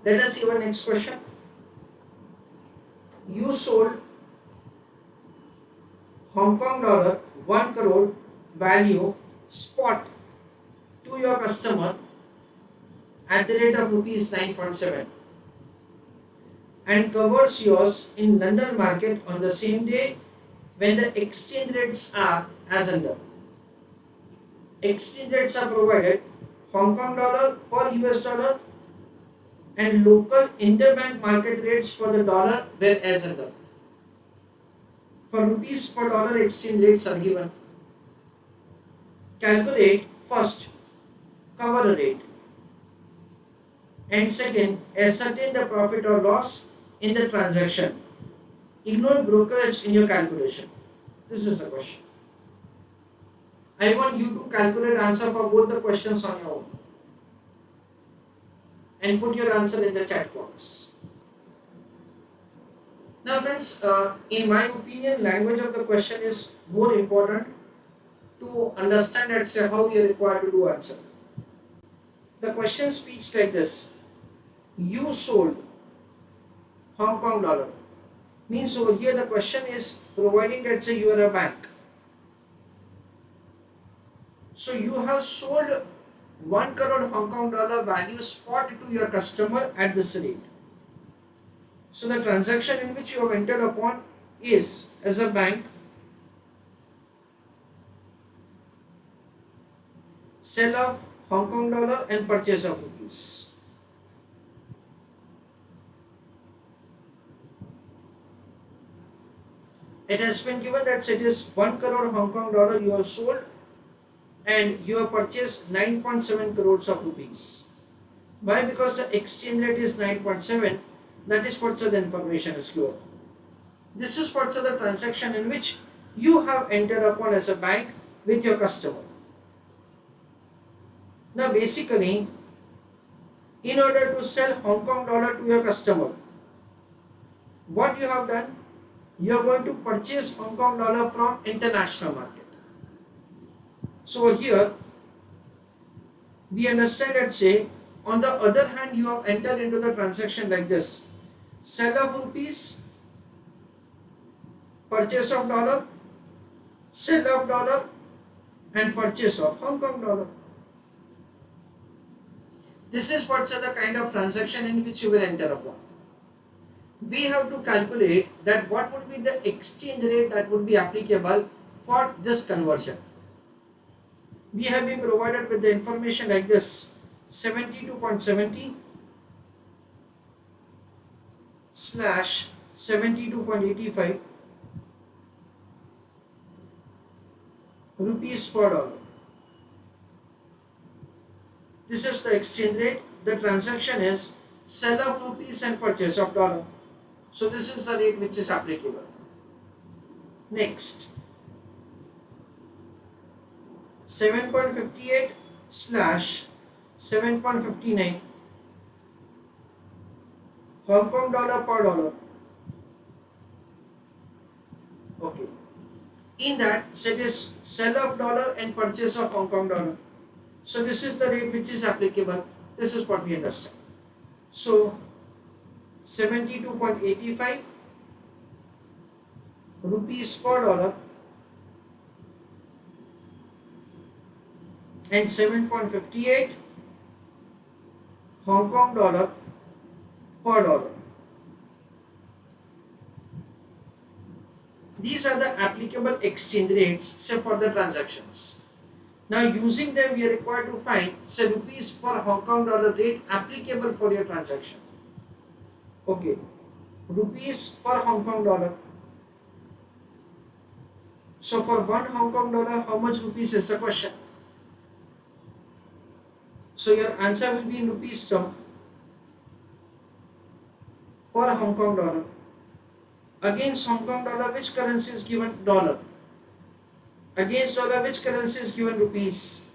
Let us see our next question. You sold Hong Kong dollar 1 crore value spot to your customer at the rate of rupees 9.7 and covers yours in London market on the same day when the exchange rates are as under. Exchange rates are provided Hong Kong dollar per US dollar and local interbank market rates for the dollar were as under. For rupees per dollar exchange rates are given. Calculate first cover rate and second ascertain the profit or loss in the transaction. Ignore brokerage in your calculation. This is the question. I want you to calculate answer for both the questions on your own and put your answer in the chat box. Now friends, in my opinion, language of the question is more important to understand and say how you are required to do answer. The question speaks like this. You sold Hong Kong dollar. Means over here the question is providing that say you are a bank. So you have sold 1 crore Hong Kong dollar value spot to your customer at this rate. So the transaction in which you have entered upon is as a bank sell of Hong Kong dollar and purchase of rupees. It has been given that it is 1 crore Hong Kong dollar you have sold and you have purchased 9.7 crores of rupees. Why? Because the exchange rate is 9.7. That is what the information is given. This is what the transaction in which you have entered upon as a bank with your customer. Now basically, in order to sell Hong Kong dollar to your customer, what you have done? You are going to purchase Hong Kong dollar from international market. So here, we understand that say, on the other hand, you have entered into the transaction like this. Sell of rupees, purchase of dollar, sell of dollar and purchase of Hong Kong dollar. This is what's the kind of transaction in which you will enter upon. We have to calculate that what would be the exchange rate that would be applicable for this conversion. We have been provided with the information like this: 72.70 slash 72.85 rupees per dollar. This is the exchange rate. The transaction is sell of rupees and purchase of dollar. So this is the rate which is applicable. Next, 7.58 slash 7.59 Hong Kong dollar per dollar. Okay. In that, it is sell of dollar and purchase of Hong Kong dollar. So this is the rate which is applicable. This is what we understand. So 72.85 rupees per dollar and 7.58 Hong Kong dollar per dollar. These are the applicable exchange rates say for the transactions. Now using them we are required to find say rupees per Hong Kong dollar rate applicable for your transaction. Okay, rupees per Hong Kong dollar. So for 1 Hong Kong dollar, how much rupees is the question? So your answer will be in rupees term per Hong Kong dollar. Against Hong Kong dollar, which currency is given? Dollar. Against dollar, which currency is given? Rupees.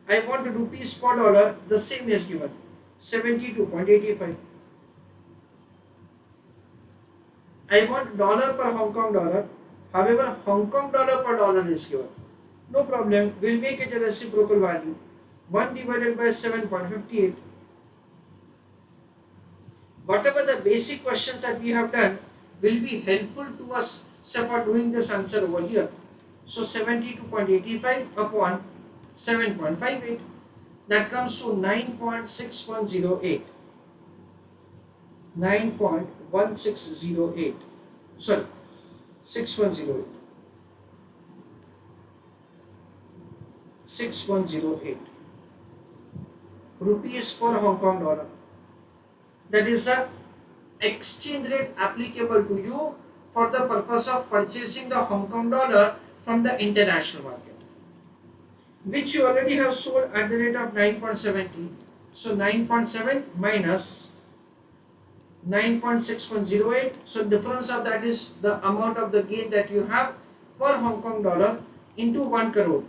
I want rupees per dollar, the same is given, 72.85. I want dollar per Hong Kong dollar. However, Hong Kong dollar per dollar is given. No problem. We'll make it a reciprocal value. 1 divided by 7.58. Whatever the basic questions that we have done will be helpful to us, say, for doing this answer over here. So 72.85 upon 7.58, that comes to 9.6108. 9.1608, sorry, 6108, 6108 rupees per Hong Kong dollar. That is the exchange rate applicable to you for the purpose of purchasing the Hong Kong dollar from the international market, which you already have sold at the rate of 9.70. So 9.7 minus 9.6108. So difference of that is the amount of the gain that you have per Hong Kong dollar into 1 crore.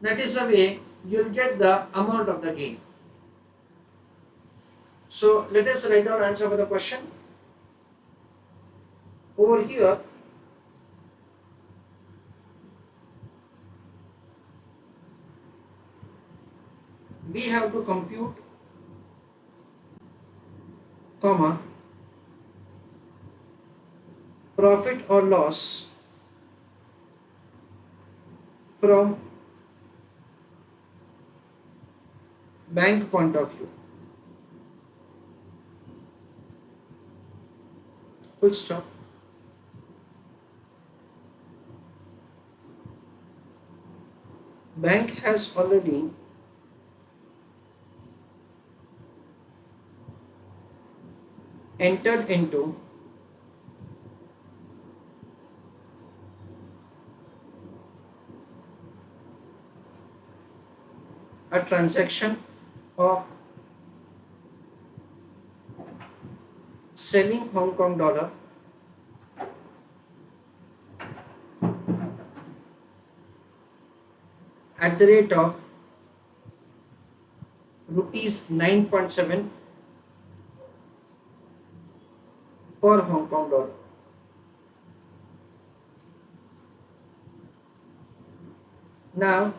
That is the way you will get the amount of the gain. So let us write down answer for the question. Over here, we have to compute, comma, profit or loss from bank point of view. Full stop. Bank has already entered into a transaction of selling Hong Kong dollar at the rate of rupees 9.7 per Hong Kong dollar. Now,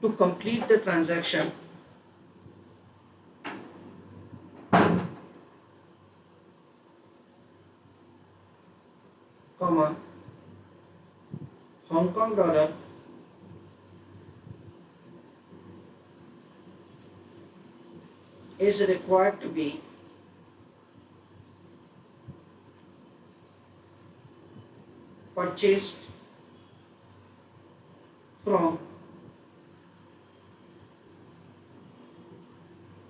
to complete the transaction, comma, Hong Kong dollar is required to be purchased from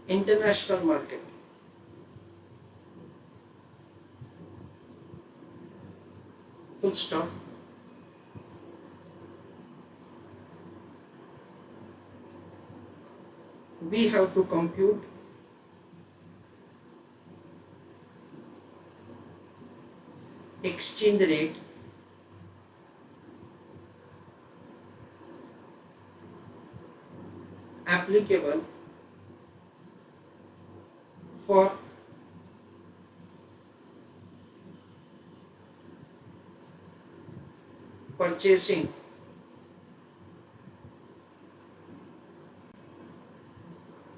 international market. Full stop. We have to compute exchange rate applicable for purchasing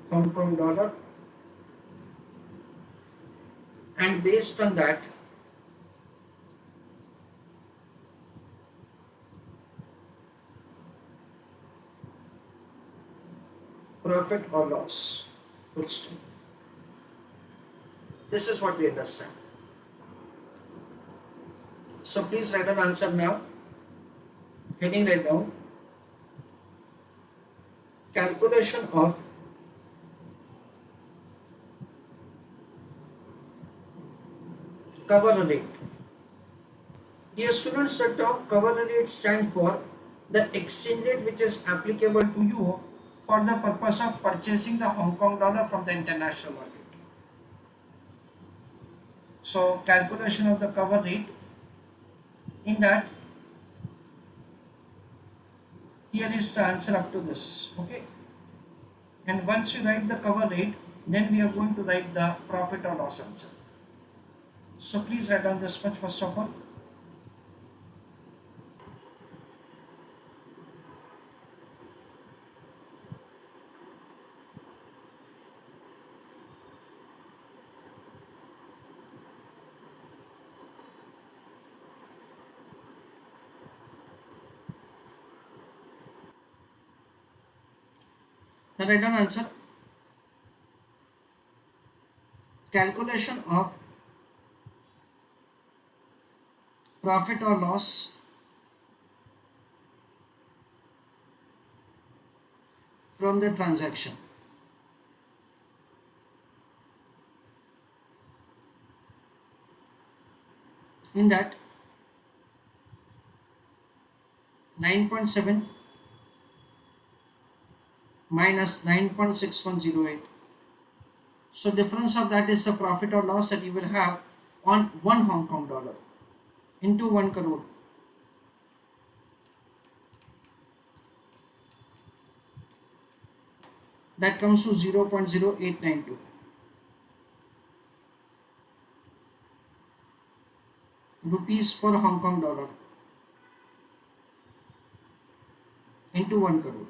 Hong Kong dollar, and based on that profit or loss. Full stop. This is what we understand. So please write an answer now. Heading right down. Calculation of cover rate. Dear students, the term cover rate stands for the exchange rate which is applicable to you for the purpose of purchasing the Hong Kong dollar from the international market. So calculation of the cover rate, in that here is the answer up to this, okay? And once you write the cover rate, then we are going to write the profit or loss answer. So please write down this much first of all. Now write down answer. Calculation of profit or loss from the transaction. In that 9.7 minus 9.6108. So difference of that is the profit or loss that you will have on 1 Hong Kong dollar into 1 crore. That comes to 0.0892 rupees per Hong Kong dollar into 1 crore.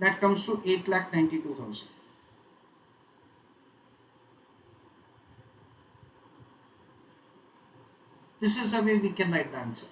That comes to 8,92,000. This is the way we can write the answer.